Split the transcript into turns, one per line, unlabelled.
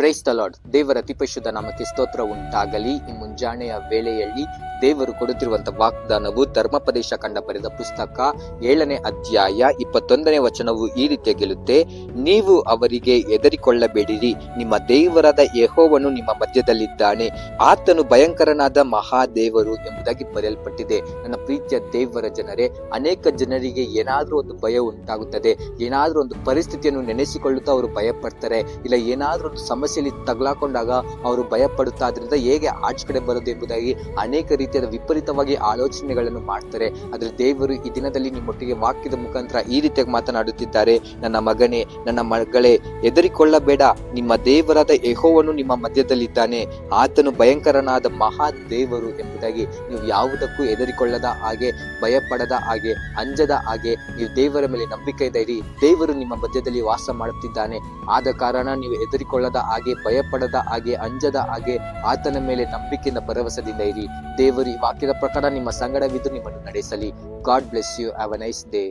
Praise the lord. ದೇವರ ಅತಿ ಪರಿಶುದ್ಧ ನಾಮಕ್ಕೆ ಸ್ತೋತ್ರ ಉಂಟಾಗಲಿ. ಈ ಮುಂಜಾನೆಯ ವೇಳೆಯಲ್ಲಿ ದೇವರು ಕೊಡುತ್ತಿರುವಂತಹ ವಾಗ್ದಾನವು ಧರ್ಮೋಪದೇಶ ಕಂಡ ಬರೆದ ಪುಸ್ತಕ 7ನೇ ಅಧ್ಯಾಯ 21ನೇ ವಚನವು ಈ ರೀತಿಯ ಗೆಲ್ಲುತ್ತೆ. ನೀವು ಅವರಿಗೆ ಹೆದರಿಕೊಳ್ಳಬೇಡಿರಿ, ನಿಮ್ಮ ದೇವರಾದ ಯೆಹೋವನು ನಿಮ್ಮ ಮಧ್ಯದಲ್ಲಿದ್ದಾನೆ, ಆತನು ಭಯಂಕರನಾದ ಮಹಾದೇವರು ಎಂಬುದಾಗಿ ಬರೆಯಲ್ಪಟ್ಟಿದೆ. ನನ್ನ ಪ್ರೀತಿಯ ದೇವರ ಜನರೇ, ಅನೇಕ ಜನರಿಗೆ ಏನಾದ್ರೂ ಒಂದು ಭಯ ಉಂಟಾಗುತ್ತದೆ. ಏನಾದ್ರೂ ಒಂದು ಪರಿಸ್ಥಿತಿಯನ್ನು ನೆನೆಸಿಕೊಳ್ಳುತ್ತಾ ಅವರು ಭಯ ಪಡ್ತಾರೆ, ಇಲ್ಲ ಏನಾದ್ರೂ ಒಂದು ಸಮಸ್ಯೆಯಲ್ಲಿ ತಗಲಾಕೊಂಡಾಗ ಅವರು ಭಯ ಪಡುತ್ತಾ ಅದರಿಂದ ಹೇಗೆ ಆಚೆ ಕಡೆ ಬರೋದು ಎಂಬುದಾಗಿ ಅನೇಕ ರೀತಿಯಾದ ವಿಪರೀತವಾಗಿ ಆಲೋಚನೆಗಳನ್ನು ಮಾಡ್ತಾರೆ. ಆದ್ರೆ ದೇವರು ಈ ದಿನದಲ್ಲಿ ನಿಮ್ಮೊಟ್ಟಿಗೆ ವಾಕ್ಯದ ಮುಖಾಂತರ ಈ ರೀತಿಯಾಗಿ ಮಾತನಾಡುತ್ತಿದ್ದಾರೆ. ನನ್ನ ಮಗನೇ, ನನ್ನ ಮಗಳೇ, ಹೆದರಿಕೊಳ್ಳಬೇಡ, ನಿಮ್ಮ ದೇವರಾದ ಯೆಹೋವನು ನಿಮ್ಮ ಮಧ್ಯದಲ್ಲಿದ್ದಾನೆ, ಆತನು ಭಯಂಕರನಾದ ಮಹಾ ದೇವರು ಎಂಬುದಾಗಿ ನೀವು ಯಾವುದಕ್ಕೂ ಹೆದರಿಕೊಳ್ಳದ ಹಾಗೆ, ಭಯ ಪಡದ ಹಾಗೆ, ಅಂಜದ ಹಾಗೆ ನೀವು ದೇವರ ಮೇಲೆ ನಂಬಿಕೆ ಇರಿ. ದೇವರು ನಿಮ್ಮ ಮಧ್ಯದಲ್ಲಿ ವಾಸ ಮಾಡುತ್ತಿದ್ದಾನೆ. ಆದ ಕಾರಣ ನೀವು ಹೆದರಿಕೊಳ್ಳದ ಹಾಗೆ, ಭಯ ಪಡದ ಹಾಗೆ, ಅಂಜದ ಹಾಗೆ ಆತನ ಮೇಲೆ ನಂಬಿಕೆಯಿಂದ ಭರವಸೆಯಿಂದ ಇರಿ. ದೇವರು ಈ ವಾಕ್ಯದ ಪ್ರಕಾರ ನಿಮ್ಮ ಸಂಗಡವಿದ್ದು ನಿಮ್ಮನ್ನು ನಡೆಸಲಿ. God bless you. Have a nice day.